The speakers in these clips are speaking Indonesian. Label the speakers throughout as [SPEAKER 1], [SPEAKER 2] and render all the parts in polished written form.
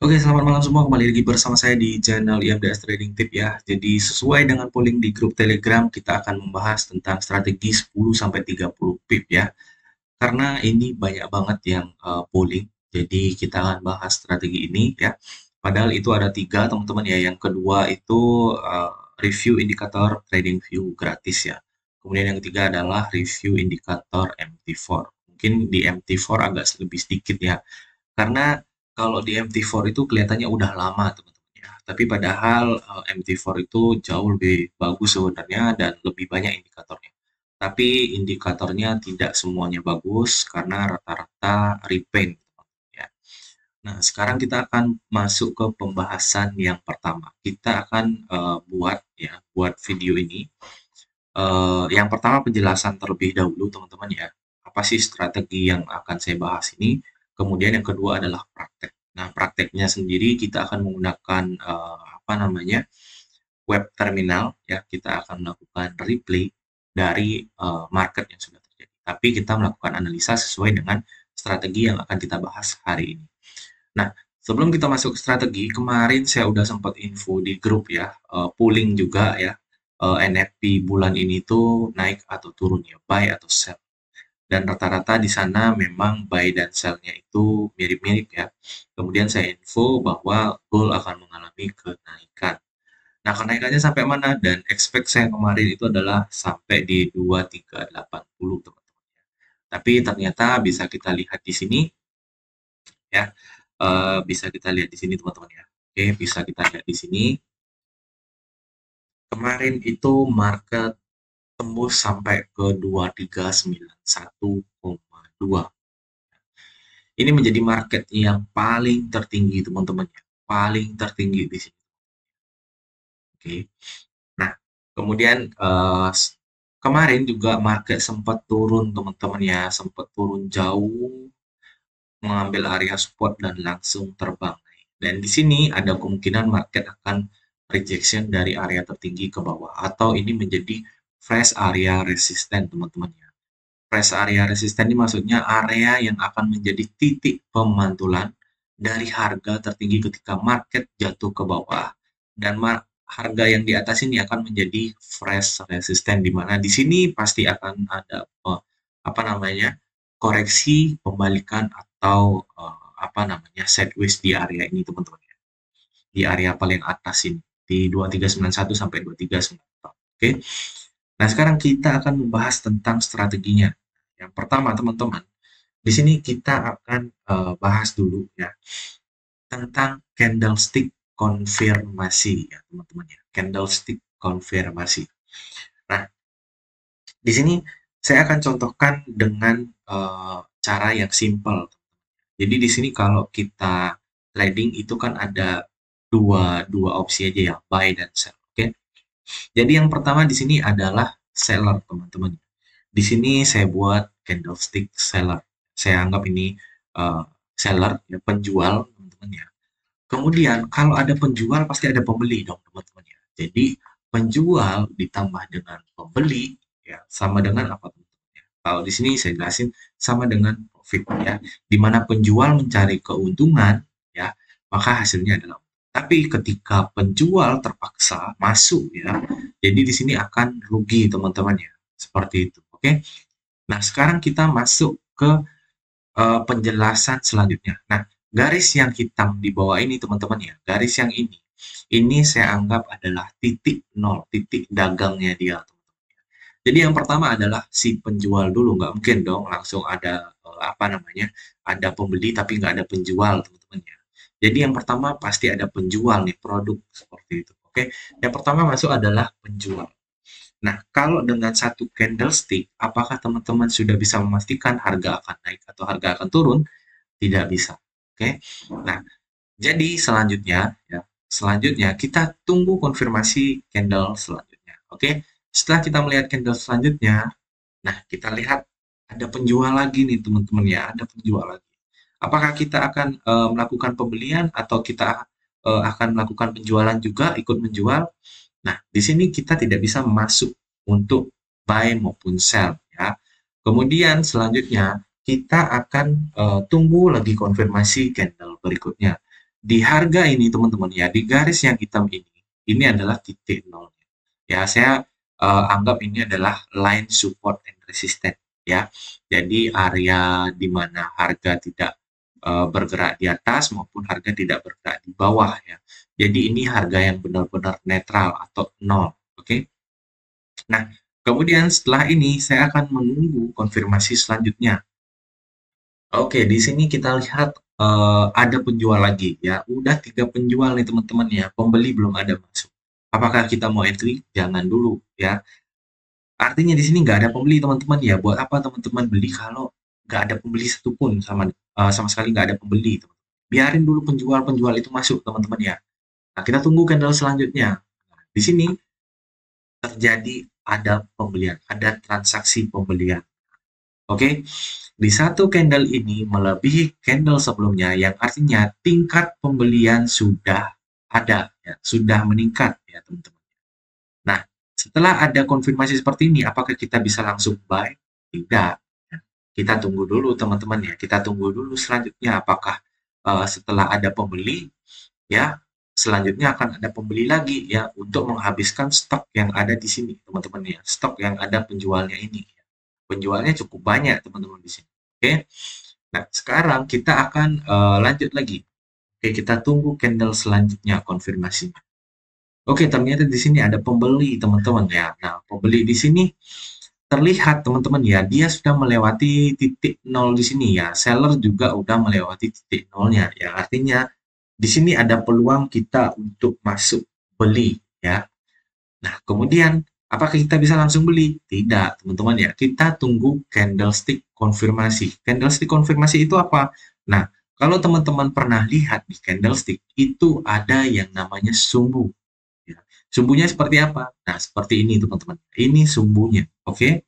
[SPEAKER 1] Oke, selamat malam semua. Kembali lagi bersama saya di channel IMDS Trading Tip ya. Jadi sesuai dengan polling di grup Telegram, kita akan membahas tentang strategi 10 sampai 30 pip ya. Karena ini banyak banget yang polling, jadi kita akan bahas strategi ini ya. Padahal itu ada tiga teman-teman ya. Yang kedua itu review indikator TradingView gratis ya. Kemudian yang ketiga adalah review indikator MT4. Mungkin di MT4 agak lebih sedikit ya. Karena kalau di MT4 itu kelihatannya udah lama teman-teman ya. Tapi padahal MT4 itu jauh lebih bagus sebenarnya dan lebih banyak indikatornya. Tapi indikatornya tidak semuanya bagus karena rata-rata repaint ya. Nah, sekarang kita akan masuk ke pembahasan yang pertama. Kita akan buat video ini. Yang pertama penjelasan terlebih dahulu teman-teman ya. Apa sih strategi yang akan saya bahas ini? Kemudian yang kedua adalah praktek. Nah, prakteknya sendiri kita akan menggunakan web terminal ya. Kita akan melakukan replay dari market yang sudah terjadi. Tapi kita melakukan analisa sesuai dengan strategi yang akan kita bahas hari ini. Nah, sebelum kita masuk ke strategi, kemarin saya udah sempat info di grup ya, pooling juga ya, NFP bulan ini tuh naik atau turun ya, buy atau sell. Dan rata-rata di sana memang buy dan sell-nya itu mirip-mirip ya. Kemudian saya info bahwa gold akan mengalami kenaikan. Nah, kenaikannya sampai mana? Dan expect saya kemarin itu adalah sampai di 2380 teman-teman. Tapi ternyata bisa kita lihat di sini ya. Bisa kita lihat di sini teman-teman ya. Oke, bisa kita lihat di sini. Kemarin itu market tembus sampai ke 2391,2. Ini menjadi market yang paling tertinggi teman-teman ya. Paling tertinggi di sini. Oke. Nah, kemudian kemarin juga market sempat turun teman-teman ya, sempat turun jauh mengambil area support dan langsung terbang. Dan di sini ada kemungkinan market akan rejection dari area tertinggi ke bawah atau ini menjadi fresh area resisten teman-teman ya. Fresh area resisten ini maksudnya area yang akan menjadi titik pemantulan dari harga tertinggi ketika market jatuh ke bawah dan harga yang di atas ini akan menjadi fresh resisten di mana di sini pasti akan ada koreksi pembalikan atau sideways di area ini teman-teman ya. Di area paling atas ini di 2391 sampai 2394. Oke. Nah, sekarang kita akan membahas tentang strateginya. Yang pertama, teman-teman, di sini kita akan bahas dulu ya tentang candlestick konfirmasi ya, teman-teman ya. Candlestick konfirmasi. Nah, di sini saya akan contohkan dengan cara yang simple. Jadi di sini kalau kita trading itu kan ada dua opsi aja ya, buy dan sell. Oke. Jadi yang pertama di sini adalah seller, teman-teman. Di sini saya buat candlestick seller. Saya anggap ini seller ya, penjual, teman-teman ya. Kemudian kalau ada penjual pasti ada pembeli dong, teman-teman ya. Jadi penjual ditambah dengan pembeli ya sama dengan apa, teman-teman ya. Kalau di sini saya jelasin sama dengan profit ya. Di mana penjual mencari keuntungan ya, maka hasilnya adalah. Tapi ketika penjual terpaksa masuk ya, jadi di sini akan rugi teman-teman ya. Seperti itu. Oke. Nah, sekarang kita masuk ke penjelasan selanjutnya. Nah, garis yang hitam di bawah ini teman-teman ya, garis yang ini saya anggap adalah titik nol, titik dagangnya dia. Jadi yang pertama adalah si penjual dulu, nggak mungkin dong langsung ada ada pembeli tapi nggak ada penjual teman-teman ya. Jadi yang pertama pasti ada penjual nih produk seperti itu. Oke, yang pertama masuk adalah penjual. Nah, kalau dengan satu candlestick, apakah teman-teman sudah bisa memastikan harga akan naik atau harga akan turun? Tidak bisa. Oke. Nah, jadi selanjutnya kita tunggu konfirmasi candle selanjutnya. Oke. Setelah kita melihat candle selanjutnya, nah kita lihat ada penjual lagi nih teman-teman ya, ada penjual lagi. Apakah kita akan melakukan pembelian atau kita akan melakukan penjualan juga, ikut menjual? Nah, di sini kita tidak bisa masuk untuk buy maupun sell ya. Kemudian selanjutnya kita akan tunggu lagi konfirmasi candle berikutnya. di harga ini teman-teman ya, di garis yang hitam ini adalah titik nol. Ya, saya anggap ini adalah line support and resistance ya. Jadi area di mana harga tidak bergerak di atas maupun harga tidak bergerak di bawah ya. Jadi ini harga yang benar-benar netral atau nol. Oke. Nah, kemudian setelah ini saya akan menunggu konfirmasi selanjutnya. Oke, di sini kita lihat ada penjual lagi ya. Udah 3 penjual nih teman-teman ya. Pembeli belum ada masuk. Apakah kita mau entry? Jangan dulu ya. Artinya di sini nggak ada pembeli teman-teman ya. Buat apa teman-teman beli kalau nggak ada pembeli satupun, sama sekali nggak ada pembeli. Biarin dulu penjual-penjual itu masuk teman-teman ya. Nah, kita tunggu candle selanjutnya. Nah, di sini terjadi ada pembelian, ada transaksi pembelian. Oke, di satu candle ini melebihi candle sebelumnya, yang artinya tingkat pembelian sudah ada, ya, sudah meningkat, ya teman-teman. Nah, setelah ada konfirmasi seperti ini, apakah kita bisa langsung buy? Tidak. Kita tunggu dulu teman-teman ya. Kita tunggu dulu selanjutnya apakah setelah ada pembeli, ya selanjutnya akan ada pembeli lagi ya untuk menghabiskan stok yang ada di sini teman-teman ya. Stok yang ada penjualnya ini. Penjualnya cukup banyak teman-teman di sini. Oke. Nah, sekarang kita akan lanjut lagi. Oke, kita tunggu candle selanjutnya konfirmasinya. Oke, ternyata di sini ada pembeli teman-teman ya. Nah, pembeli di sini terlihat teman-teman ya, dia sudah melewati titik nol di sini ya. Seller juga udah melewati titik nolnya ya. Artinya di sini ada peluang kita untuk masuk beli ya. Nah, kemudian apakah kita bisa langsung beli? Tidak, teman-teman ya. Kita tunggu candlestick konfirmasi. Candlestick konfirmasi itu apa? Nah, kalau teman-teman pernah lihat di candlestick, itu ada yang namanya sumbu. Ya. Sumbunya seperti apa? Nah, seperti ini teman-teman. Ini sumbunya, oke?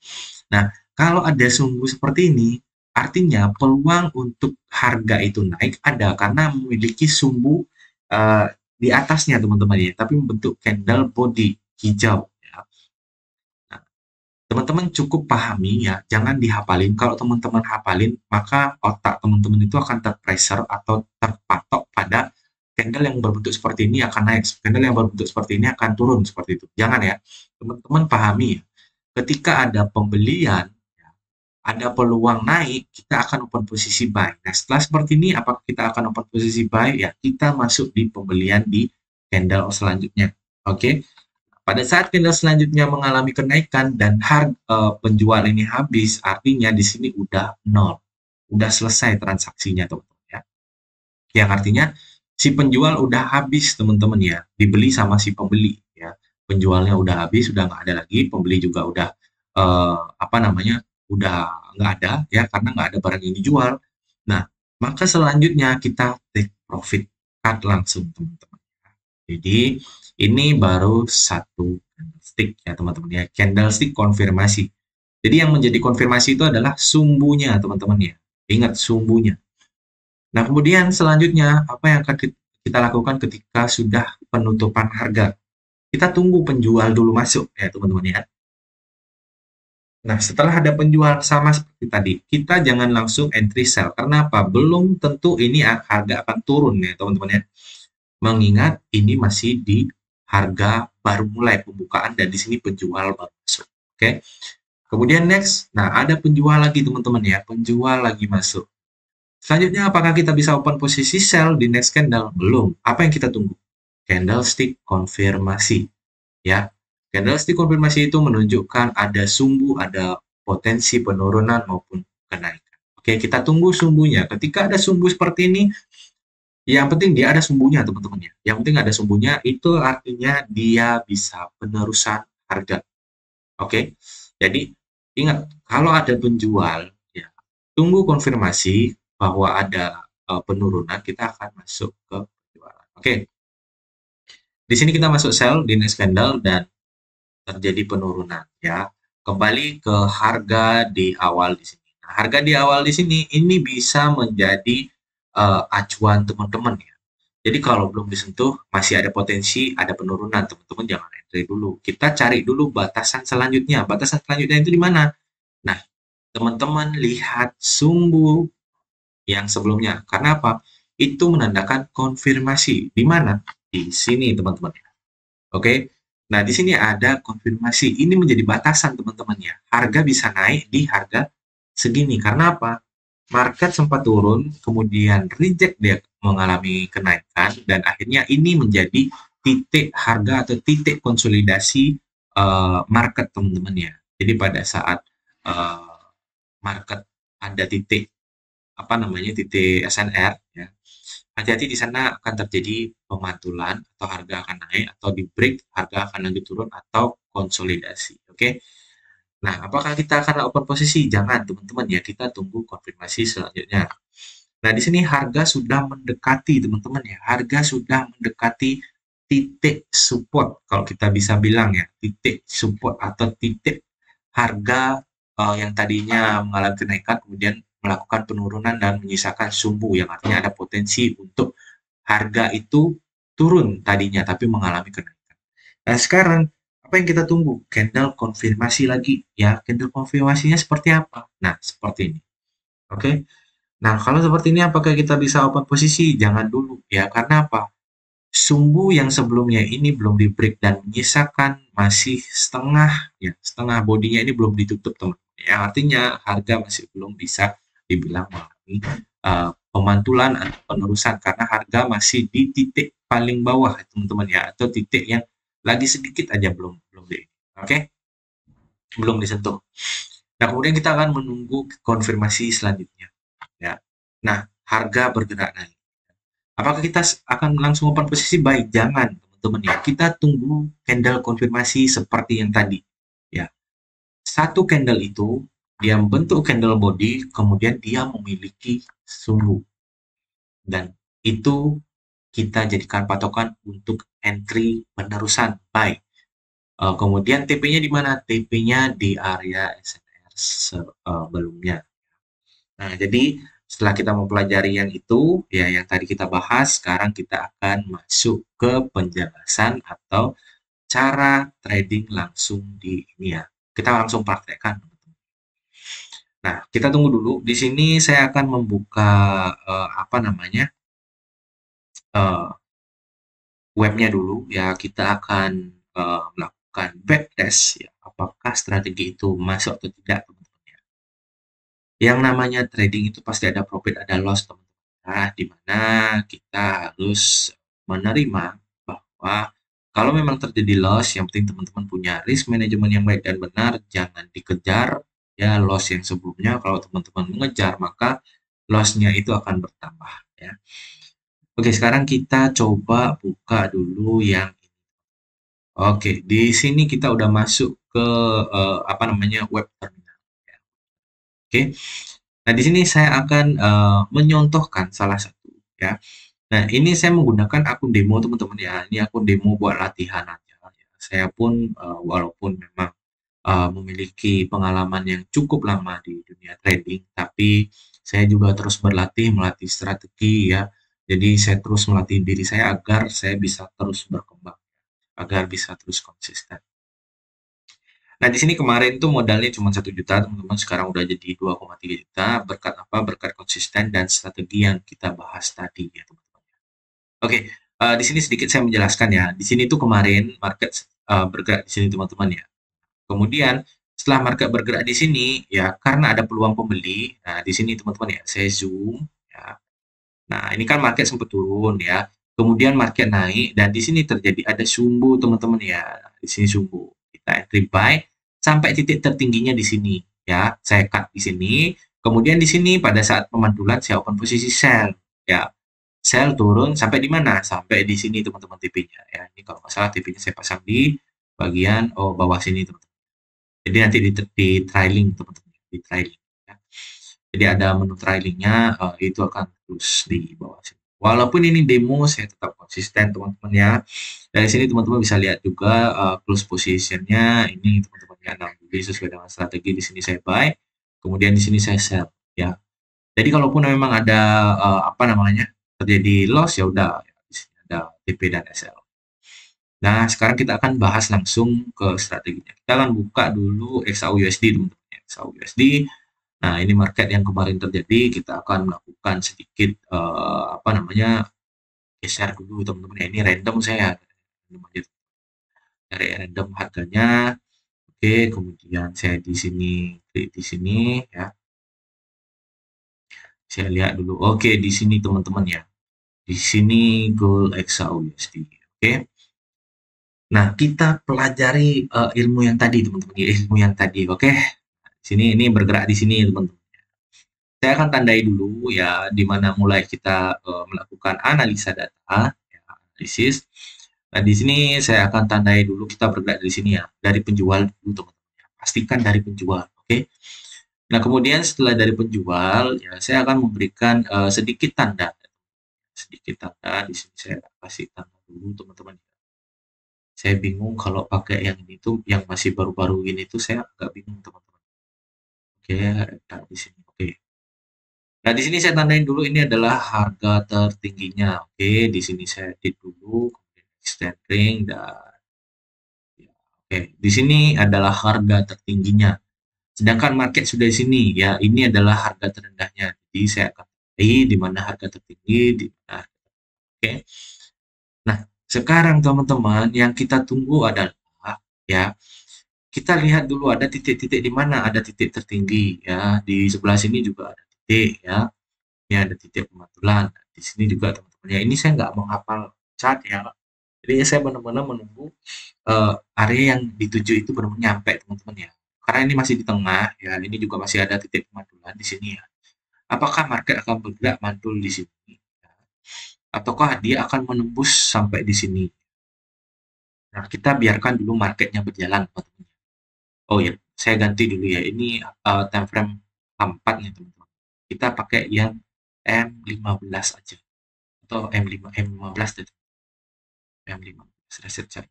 [SPEAKER 1] Nah, kalau ada sumbu seperti ini, artinya peluang untuk harga itu naik ada karena memiliki sumbu di atasnya teman-teman ya, tapi membentuk candle body hijau. Ya. Nah, teman-teman cukup pahami ya, jangan dihafalin. Kalau teman-teman hafalin, maka otak teman-teman itu akan terpressure atau terpatok pada candle yang berbentuk seperti ini akan naik, candle yang berbentuk seperti ini akan turun seperti itu. Jangan ya, teman-teman pahami ya. Ketika ada pembelian, ya, ada peluang naik, kita akan open posisi buy. Nah, setelah seperti ini, apakah kita akan open posisi buy? Ya, kita masuk di pembelian di candle selanjutnya. Oke. Pada saat candle selanjutnya mengalami kenaikan dan harga penjual ini habis, artinya di sini udah nol. Udah selesai transaksinya, teman-teman ya. Yang artinya si penjual udah habis, teman-teman ya. Dibeli sama si pembeli ya. Penjualnya udah habis, udah nggak ada lagi, pembeli juga udah apa namanya? Udah nggak ada ya karena nggak ada barang yang dijual. Nah, maka selanjutnya kita take profit cut langsung, teman-teman. Jadi ini baru satu candlestick ya teman-teman ya, candlestick konfirmasi. Jadi yang menjadi konfirmasi itu adalah sumbunya teman-teman ya. Ingat sumbunya. Nah kemudian selanjutnya apa yang akan kita lakukan ketika sudah penutupan harga? Kita tunggu penjual dulu masuk ya teman-teman ya. Nah, setelah ada penjual sama seperti tadi, kita jangan langsung entry sell. Karena apa? Belum tentu ini harga akan turun ya teman-teman ya. Mengingat ini masih di harga baru mulai pembukaan dan di sini penjual baru masuk. Oke. Kemudian next, nah ada penjual lagi teman-teman ya, penjual lagi masuk. Selanjutnya apakah kita bisa open posisi sell di next candle? Belum. Apa yang kita tunggu? Candlestick konfirmasi. Ya. Candlestick konfirmasi itu menunjukkan ada sumbu, ada potensi penurunan maupun kenaikan. Oke, kita tunggu sumbunya. Ketika ada sumbu seperti ini, yang penting dia ada sumbunya teman-teman ya. Yang penting ada sumbunya itu artinya dia bisa penerusan harga. Oke. Jadi ingat kalau ada penjual ya tunggu konfirmasi bahwa ada penurunan kita akan masuk ke penjualan. Oke. Di sini kita masuk sell di next candle dan terjadi penurunan ya. Kembali ke harga di awal di sini. Nah, harga di awal di sini ini bisa menjadi acuan teman-teman ya. Jadi kalau belum disentuh masih ada potensi ada penurunan, teman-teman jangan entry dulu. Kita cari dulu batasan selanjutnya. Batasan selanjutnya itu di mana? Nah, teman-teman lihat sumbu yang sebelumnya. Karena apa? itu menandakan konfirmasi. Di mana? Di sini, teman-teman. Oke. Nah, di sini ada konfirmasi. Ini menjadi batasan, teman-teman ya. Harga bisa naik di harga segini. Karena apa? Market sempat turun, kemudian reject dia mengalami kenaikan, dan akhirnya ini menjadi titik harga atau titik konsolidasi market, teman-teman ya. Jadi pada saat market ada titik apa namanya titik SNR ya, hati-hati di sana akan terjadi pemantulan atau harga akan naik atau di break harga akan lanjut turun atau konsolidasi. Oke. Nah, apakah kita akan open posisi? Jangan, teman-teman ya, kita tunggu konfirmasi selanjutnya. Nah, di sini harga sudah mendekati, teman-teman ya. Harga sudah mendekati titik support, kalau kita bisa bilang ya, titik support atau titik harga yang tadinya mengalami kenaikan kemudian melakukan penurunan dan menyisakan sumbu, yang artinya ada potensi untuk harga itu turun tadinya tapi mengalami kenaikan. Nah, sekarang apa yang kita tunggu? Candle konfirmasi lagi ya. Candle konfirmasinya seperti apa? Nah, seperti ini. Oke. Nah, kalau seperti ini apakah kita bisa open posisi? Jangan dulu ya. Karena apa? Sumbu yang sebelumnya ini belum di break dan menyisakan masih setengah ya, setengah bodinya ini belum ditutup, teman. Ya, artinya harga masih belum bisa dibilang mengalami pemantulan atau penerusan karena harga masih di titik paling bawah, teman-teman ya, atau titik yang lagi sedikit aja belum di, oke, belum disentuh. Nah, kemudian kita akan menunggu konfirmasi selanjutnya ya. Nah, harga bergerak naik. Apakah kita akan langsung open posisi? Baik, jangan, teman-teman ya. Kita tunggu candle konfirmasi seperti yang tadi ya. Satu candle itu dia membentuk candle body, kemudian dia memiliki sumbu, dan itu kita jadikan patokan untuk entry penerusan buy. Kemudian TP-nya di mana? TP-nya di area SNR sebelumnya. Nah, jadi setelah kita mempelajari yang itu, ya yang tadi kita bahas, sekarang kita akan masuk ke penjelasan atau cara trading langsung di ini ya. Kita langsung praktekkan. Nah, kita tunggu dulu. Di sini saya akan membuka apa namanya webnya dulu ya. Kita akan melakukan backtest ya. Apakah strategi itu masuk atau tidak, teman-teman ya. Yang namanya trading itu pasti ada profit, ada loss, teman-teman. Nah, di mana kita harus menerima bahwa kalau memang terjadi loss, yang penting teman-teman punya risk management yang baik dan benar, jangan dikejar ya loss yang sebelumnya. Kalau teman-teman mengejar, maka loss-nya itu akan bertambah ya. Oke, sekarang kita coba buka dulu yang ini. Oke, di sini kita udah masuk ke apa namanya web terminal ya. Oke. Nah, di sini saya akan menyontohkan salah satu ya. Nah, ini saya menggunakan akun demo, teman-teman ya. Ini akun demo buat latihan aja ya. Saya pun walaupun memang memiliki pengalaman yang cukup lama di dunia trading, tapi saya juga terus berlatih, melatih strategi ya. Jadi saya terus melatih diri saya agar saya bisa terus berkembang, agar bisa terus konsisten. Nah, di sini kemarin tuh modalnya cuma 1 juta, teman-teman. Sekarang udah jadi 2,3 juta. Berkat apa? Berkat konsisten dan strategi yang kita bahas tadi ya, teman-teman. Oke, di sini sedikit saya menjelaskan ya. Di sini tuh kemarin market bergerak di sini, teman-teman ya. Kemudian setelah market bergerak di sini ya, karena ada peluang pembeli. Nah, di sini teman-teman ya, saya zoom ya. Nah, ini kan market sempat turun ya. Kemudian market naik dan di sini terjadi ada sumbu, teman-teman ya. Di sini sumbu. Kita entry buy sampai titik tertingginya di sini ya. Saya cut di sini. Kemudian di sini pada saat pemantulan saya open posisi sell ya. Sell turun sampai di mana? Sampai di sini, teman-teman, TP-nya ya. Ini kalau nggak salah TP-nya saya pasang di bagian bawah sini, teman-teman. Jadi nanti di trailing, teman-teman, di trailing ya. Jadi ada menu trailingnya, itu akan terus di bawah sini. Walaupun ini demo, saya tetap konsisten, teman-teman ya. Dari sini teman-teman bisa lihat juga close positionnya ini, teman-teman ya. Nah, jadi sesuai dengan strategi di sini saya buy, kemudian di sini saya sell ya. Jadi kalaupun memang ada apa namanya terjadi loss, ya udah ya, di sini ada TP dan SL. Nah, sekarang kita akan bahas langsung ke strateginya. Kita akan buka dulu XAUUSD, teman-teman. XAUUSD. Nah, ini market yang kemarin terjadi, kita akan melakukan sedikit apa namanya, geser dulu teman-teman ya. Ini random saya dari random harganya. Oke, kemudian saya di sini klik di sini ya. Saya lihat dulu. Oke, di sini teman-teman ya. Di sini Gold XAUSD. Oke. Nah, kita pelajari ilmu yang tadi teman-teman, ilmu yang tadi. Oke. Sini ini bergerak di sini teman-teman. Saya akan tandai dulu ya di mana mulai kita melakukan analisa data, ya, analisis. Nah, di sini saya akan tandai dulu kita bergerak dari sini ya, dari penjual dulu teman-teman. Pastikan dari penjual, oke? Nah, kemudian setelah dari penjual, ya saya akan memberikan sedikit tanda, sedikit tanda di sini saya kasih tanda dulu teman-teman. Saya bingung kalau pakai yang ini tuh, yang masih baru-baru ini tuh saya agak bingung teman-teman. Oke, ada di sini. Oke. Nah, di sini saya tandain dulu ini adalah harga tertingginya. Oke, di sini saya edit dulu, kemudian extend ring dan ya, oke, di sini adalah harga tertingginya. Sedangkan market sudah di sini ya, ini adalah harga terendahnya. Jadi saya akan pilih di mana harga tertinggi, di mana. Oke. Nah, sekarang teman-teman yang kita tunggu adalah ya, kita lihat dulu ada titik-titik di mana ada titik tertinggi ya. Di sebelah sini juga ada titik ya. Ini ada titik pemantulan. Di sini juga teman-teman ya, ini saya nggak menghafal chart ya. Jadi saya benar-benar menunggu area yang dituju itu benar-benar nyampe teman-teman ya. Karena ini masih di tengah ya, ini juga masih ada titik pemantulan di sini ya. Apakah market akan bergerak mantul di sini? Ya, ataukah dia akan menembus sampai di sini? Nah, kita biarkan dulu marketnya berjalan teman-teman. Oh ya, saya ganti dulu ya. Ini time frame 4 nih teman-teman. Kita pakai yang M15 aja atau M15 tadi. M15 reset chart.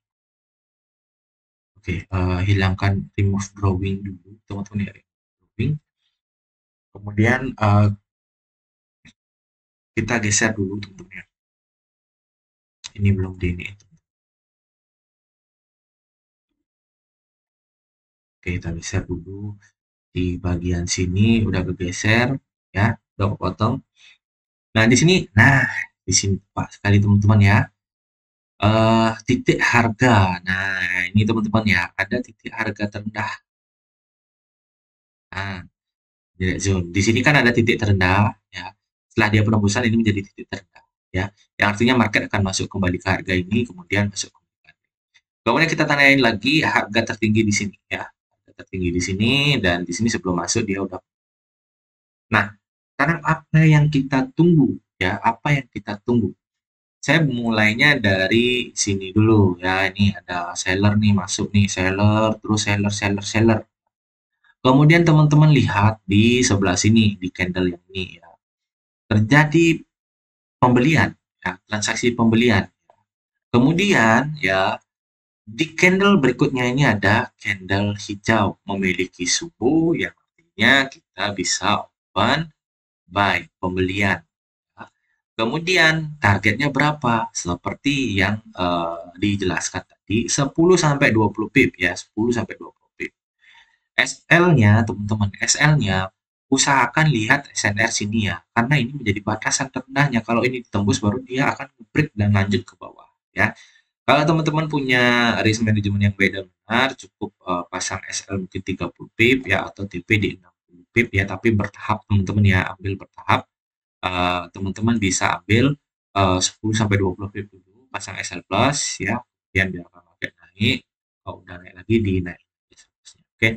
[SPEAKER 1] Oke, hilangkan remove drawing dulu teman-teman ya. Drawing. Kemudian kita geser dulu teman-teman ya. Ini belum di ini. Oke, kita geser dulu di bagian sini udah bergeser ya, udah kepotong. Nah, di sini, nah di sini Pak sekali teman-teman ya. Titik harga. Nah, ini teman-teman ya, ada titik harga terendah. Nah, direct zone. Di sini kan ada titik terendah ya. Setelah dia penembusan ini menjadi titik terendah ya. Yang artinya market akan masuk kembali ke harga ini kemudian masuk ke harga. Kemudian kita tanyain lagi harga tertinggi di sini ya. Harga tertinggi di sini dan di sini sebelum masuk dia udah. Nah, sekarang apa yang kita tunggu ya? Apa yang kita tunggu? Saya mulainya dari sini dulu ya. Ini ada seller nih masuk nih, seller, terus seller, seller, seller. Kemudian teman-teman lihat di sebelah sini di candle yang ini ya. Terjadi pembelian ya, transaksi pembelian. Kemudian ya di candle berikutnya ini ada candle hijau memiliki suhu yang artinya kita bisa open buy pembelian. Kemudian targetnya berapa? Seperti yang dijelaskan tadi 10 sampai 20 pip ya, 10 sampai 20 pip. SL-nya teman-teman, SL-nya usahakan lihat SNR sini ya, karena ini menjadi batasan terendahnya. Kalau ini ditembus baru dia akan break dan lanjut ke bawah ya. Kalau teman-teman punya risk management yang baik dan benar, cukup pasang SL mungkin 30 pip ya atau TP di 60 pip ya, tapi bertahap teman-teman ya, ambil bertahap. Teman-teman bisa ambil 10 sampai 20 pip dulu, pasang SL plus ya, kemudian biarkan market naik, kalau udah naik lagi dinaik. Oke,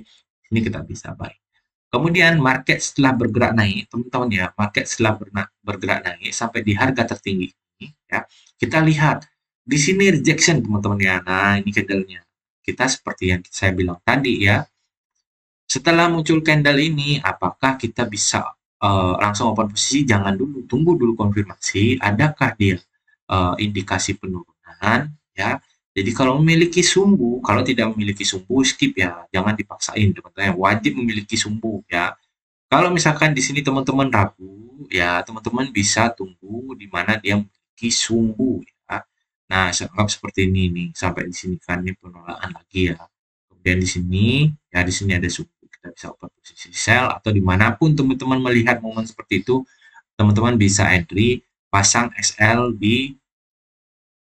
[SPEAKER 1] ini kita bisa buy. Kemudian market setelah bergerak naik, teman-teman ya, market setelah bergerak naik sampai di harga tertinggi ini ya, kita lihat di sini rejection teman-teman ya. Nah, ini candlenya. Kita seperti yang saya bilang tadi ya. Setelah muncul candle ini, apakah kita bisa langsung open posisi? Jangan dulu, tunggu dulu konfirmasi. Adakah dia indikasi penurunan? Ya. Jadi kalau memiliki sumbu, kalau tidak memiliki sumbu, skip ya. Jangan dipaksain, teman-teman. Wajib memiliki sumbu ya. Kalau misalkan di sini teman-teman ragu, ya teman-teman bisa tunggu di mana dia memiliki sumbu ya. Nah, anggap seperti ini nih, sampai di sini kan ini penolakan lagi ya. Kemudian di sini, ya di sini ada sumbu. kita bisa open posisi sell, atau dimanapun teman-teman melihat momen seperti itu, teman-teman bisa entry, pasang SL di,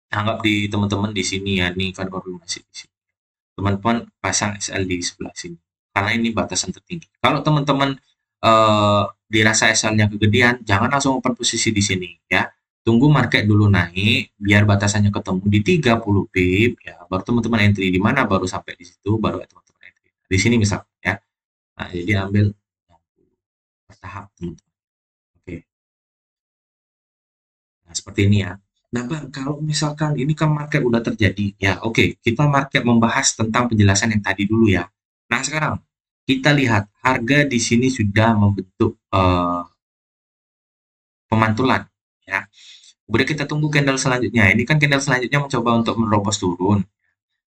[SPEAKER 1] anggap di teman-teman di sini ya, ini kan konfirmasi di sini. Teman-teman pasang SL di sebelah sini, karena ini batasan tertinggi. Kalau teman-teman dirasa SL-nya kegedean, jangan langsung open posisi di sini ya. Tunggu market dulu naik, biar batasannya ketemu di 30 pip ya, baru teman-teman entry. Di mana baru sampai di situ, baru teman-teman entry. Di sini misal ya. Nah, jadi ambil bertahap teman-teman. Oke. Nah, seperti ini ya. Nah, Bang, kalau misalkan ini kan market udah terjadi, ya oke, kita market membahas tentang penjelasan yang tadi dulu ya. Nah, sekarang kita lihat harga di sini sudah membentuk pemantulan ya. Kemudian kita tunggu candle selanjutnya. Ini kan candle selanjutnya mencoba untuk menerobos turun.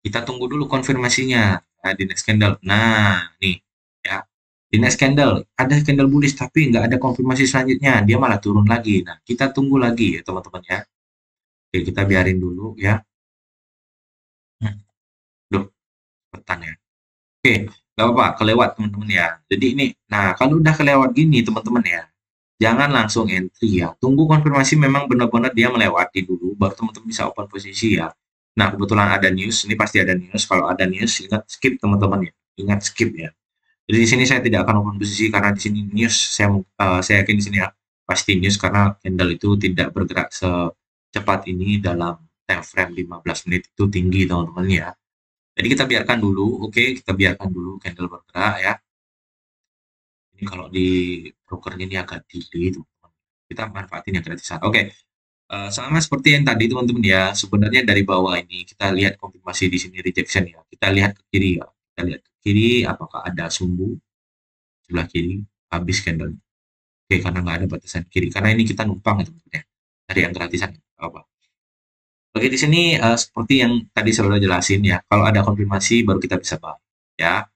[SPEAKER 1] Kita tunggu dulu konfirmasinya ya, di next candle. Nah, nih ya. Di next candle ada candle bullish tapi nggak ada konfirmasi selanjutnya, dia malah turun lagi. Nah, kita tunggu lagi ya teman-teman ya. Oke, kita biarin dulu ya. Duh, petan ya. Oke, nggak apa-apa, kelewat teman-teman ya. Jadi ini, nah kalau udah kelewat gini teman-teman ya, jangan langsung entry ya. Tunggu konfirmasi memang benar-benar dia melewati dulu, baru teman-teman bisa open posisi ya. Nah, kebetulan ada news, ini pasti ada news. Kalau ada news, ingat skip teman-teman ya. Ingat skip ya. Jadi di sini saya tidak akan open posisi karena di sini news, saya yakin di sini ya pasti news karena candle itu tidak bergerak secepat ini dalam time frame 15 menit itu tinggi teman-teman ya. Jadi kita biarkan dulu, oke, kita biarkan dulu candle bergerak ya. Ini kalau di brokernya ini agak delay teman-teman. Kita manfaatin yang gratisan. Oke, sama seperti yang tadi teman-teman ya. Sebenarnya dari bawah ini kita lihat konfirmasi di sini rejection ya. Kita lihat ke kiri ya. Kita lihat ke kiri apakah ada sumbu sebelah kiri habis candle. Oke, karena nggak ada batasan kiri. Karena ini kita numpang ya teman-teman ya. Dari yang gratisan apa. Oke, di sini seperti yang tadi saya sudah jelasin ya. Kalau ada konfirmasi baru kita bisa buy ya.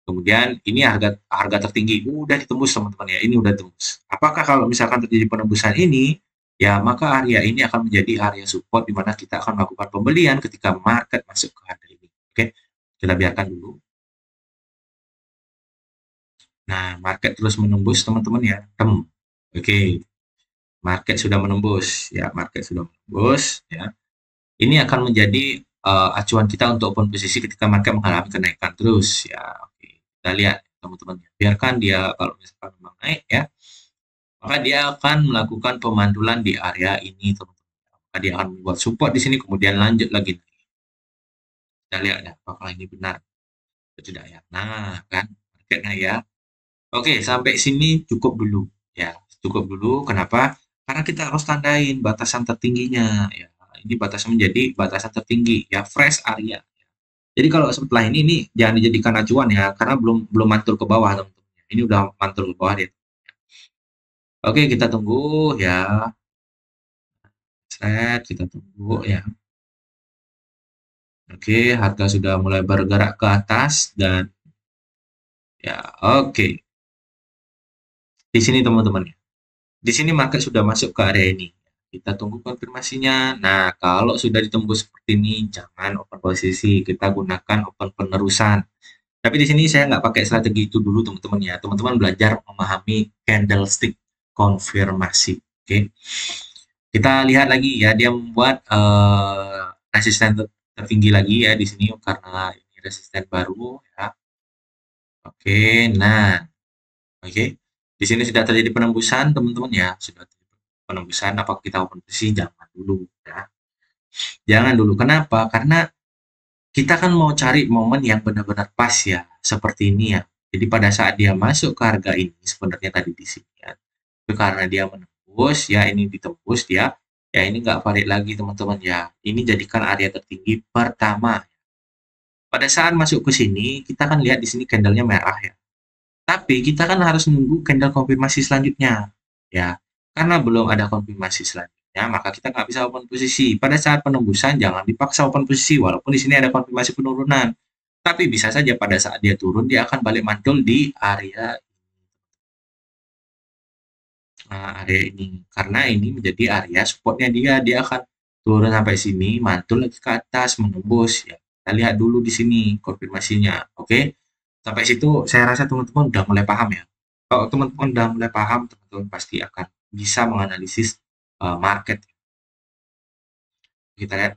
[SPEAKER 1] Kemudian ini harga harga tertinggi udah ditembus teman-teman ya, ini udah tembus. Apakah kalau misalkan terjadi penembusan ini, ya maka area ini akan menjadi area support di mana kita akan melakukan pembelian ketika market masuk ke harga ini. Oke, kita biarkan dulu. Nah, market terus menembus teman-teman ya. Oke, market sudah menembus ya, market sudah menembus ya. Ini akan menjadi acuan kita untuk open posisi ketika market mengalami kenaikan terus ya. Oke, kita lihat teman-teman. Biarkan dia kalau misalkan memang naik ya, maka dia akan melakukan pemandulan di area ini teman-teman. Maka dia akan membuat support di sini kemudian lanjut lagi. Kita lihat ya apakah ini benar atau tidak ya. Nah, kan marketnya ya. Oke, sampai sini cukup dulu ya. Cukup dulu. Kenapa? Karena kita harus tandain batasan tertingginya ya. Ini batasan menjadi batasan tertinggi ya, fresh area. Jadi kalau setelah ini jangan dijadikan acuan ya, karena belum mantul ke bawah teman-teman. Ini udah mantul ke bawah dia. Oke, kita tunggu ya. Kita tunggu ya. Oke, harga sudah mulai bergerak ke atas dan ya, oke. Di sini teman-teman ya. Di sini market sudah masuk ke area ini. Kita tunggu konfirmasinya. Nah, kalau sudah ditembus seperti ini, jangan open posisi. Kita gunakan open penerusan. Tapi di sini saya nggak pakai strategi itu dulu teman-teman ya. Teman-teman belajar memahami candlestick konfirmasi. Oke. Kita lihat lagi ya, dia membuat resisten tertinggi lagi ya di sini karena ini resisten baru ya. Oke, nah, oke. Di sini sudah terjadi penembusan teman-teman ya, sudah terjadi penembusan. Apakah kita open posisi? Jangan dulu ya. Jangan dulu. Kenapa? Karena kita kan mau cari momen yang benar-benar pas ya, seperti ini ya. Jadi pada saat dia masuk ke harga ini, sebenarnya tadi di sini ya, itu karena dia menembus, ya ini ditembus dia, ya ini nggak valid lagi teman-teman ya. Ini jadikan area tertinggi pertama. Pada saat masuk ke sini, kita kan lihat di sini candlenya merah ya. Tapi kita kan harus menunggu candle konfirmasi selanjutnya, ya. Karena belum ada konfirmasi selanjutnya, maka kita nggak bisa open posisi. Pada saat penembusan, jangan dipaksa open posisi, walaupun di sini ada konfirmasi penurunan. Tapi bisa saja pada saat dia turun, dia akan balik mantul di area ini. Karena ini menjadi area supportnya dia akan turun sampai sini, mantul lagi ke atas, menembus. Ya. Kita lihat dulu di sini konfirmasinya, oke? Sampai situ saya rasa teman-teman udah mulai paham ya. Kalau teman-teman udah mulai paham, teman-teman pasti akan bisa menganalisis market. Kita lihat.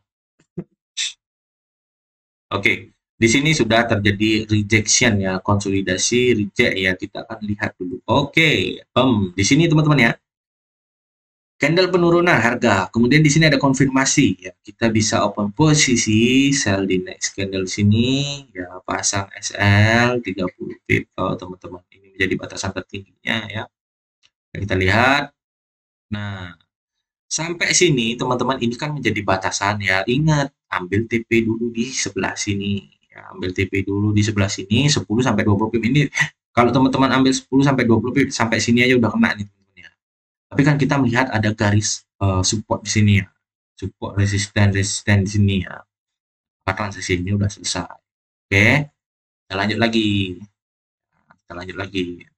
[SPEAKER 1] Oke, di sini sudah terjadi rejection ya, konsolidasi reject ya. Kita akan lihat dulu. Oke, di sini teman-teman ya, candle penurunan harga. Kemudian di sini ada konfirmasi ya. Kita bisa open posisi sell di next candle sini ya, pasang SL 30 pip kalau teman-teman ini menjadi batasan tertingginya ya. Kita lihat. Nah, sampai sini teman-teman ini kan menjadi batasan ya. Ingat, ambil TP dulu di sebelah sini. Ya, ambil TP dulu di sebelah sini 10 sampai 20 pip ini. Kalau teman-teman ambil 10 sampai 20 pip sampai sini aja udah kena nih teman-teman ya. Tapi kan kita melihat ada garis support di sini ya. Support resisten di sini ya. Maka transisi ini udah selesai. Oke, kita lanjut lagi. Kita lanjut lagi.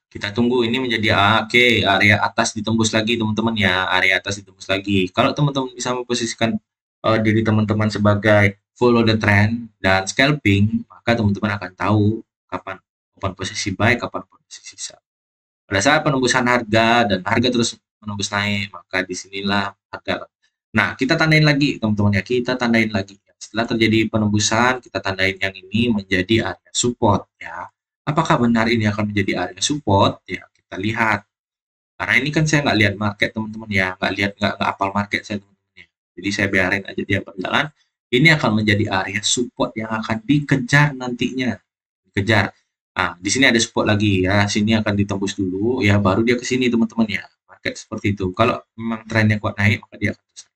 [SPEAKER 1] Kita tunggu ini menjadi oke, area atas ditembus lagi teman-teman ya, area atas ditembus lagi. Kalau teman-teman bisa memposisikan diri teman-teman sebagai follow the trend dan scalping, maka teman-teman akan tahu kapan open posisi buy, kapan open posisi sell. Pada saat penembusan harga dan harga terus menembus naik, maka disinilah harga. Nah, kita tandain lagi teman-teman ya, kita tandain lagi. Setelah terjadi penembusan, kita tandain yang ini menjadi area support ya. Apakah benar ini akan menjadi area support? Ya, kita lihat. Karena ini kan saya nggak lihat market teman-teman ya, nggak apal market saya teman-teman ya. Jadi saya biarin aja dia berjalan. Ini akan menjadi area support yang akan dikejar nantinya. Dikejar. Nah, di sini ada support lagi ya. Sini akan ditembus dulu ya, baru dia ke sini teman-teman ya. Market seperti itu. Kalau memang trennya kuat naik, maka dia akan terus.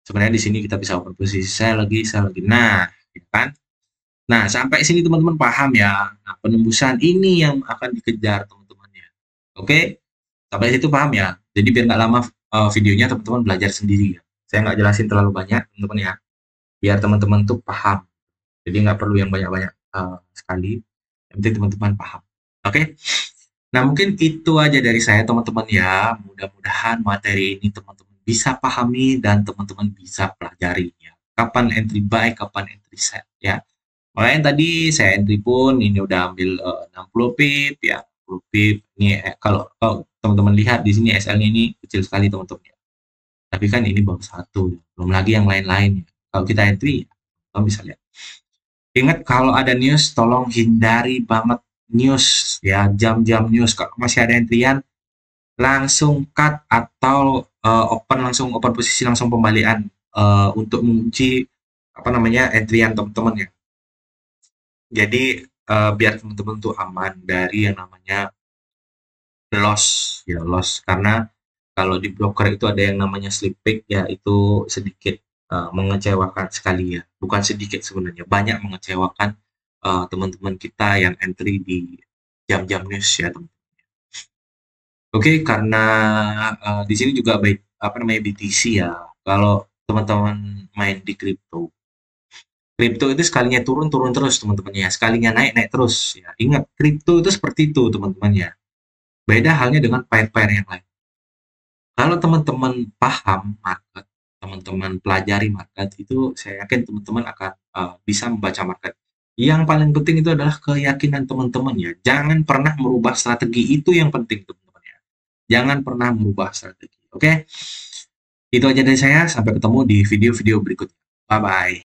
[SPEAKER 1] Sebenarnya di sini kita bisa open posisi saya lagi. Nah, ya kan? Nah, sampai sini teman-teman paham ya. Nah, penembusan ini yang akan dikejar teman-teman ya. Oke? Sampai situ paham ya. Jadi biar nggak lama videonya teman-teman belajar sendiri ya. Saya nggak jelasin terlalu banyak teman-teman ya. Biar teman-teman tuh paham. Jadi nggak perlu yang banyak-banyak sekali. Yang penting teman-teman paham. Oke? Nah, mungkin itu aja dari saya teman-teman ya. Mudah-mudahan materi ini teman-teman bisa pahami dan teman-teman bisa pelajari ya. Kapan entry buy, kapan entry sell ya. Makanya tadi saya entry pun ini udah ambil 60 pip ya. 60 pip. Ini kalau teman-teman lihat di sini SL-nya ini kecil sekali teman-teman ya. Tapi kan ini baru satu, belum lagi yang lain-lain. Kalau kita entry, kamu bisa lihat. Ingat kalau ada news, tolong hindari banget news ya, jam-jam news. Kalau masih ada entryan, langsung cut atau langsung open posisi, langsung pembalian untuk mengunci apa namanya entryan teman-teman ya. Jadi biar teman-teman tuh aman dari yang namanya loss ya, loss karena kalau di broker itu ada yang namanya slip pick ya, itu sedikit mengecewakan sekali ya, bukan sedikit sebenarnya, banyak mengecewakan teman-teman kita yang entry di jam-jam news ya teman. Oke, karena di sini juga baik apa namanya BTC ya. Kalau teman-teman main di kripto itu sekalinya turun turun terus teman-teman ya, sekalinya naik naik terus ya. Ingat, kripto itu seperti itu teman-teman ya. Beda halnya dengan pair-pair yang lain. Kalau teman-teman paham market, teman-teman pelajari market, itu saya yakin teman-teman akan bisa membaca market. Yang paling penting itu adalah keyakinan teman-teman ya. Jangan pernah merubah strategi, itu yang penting teman-teman ya. Jangan pernah merubah strategi. Oke? Itu aja dari saya, sampai ketemu di video-video berikutnya. Bye bye.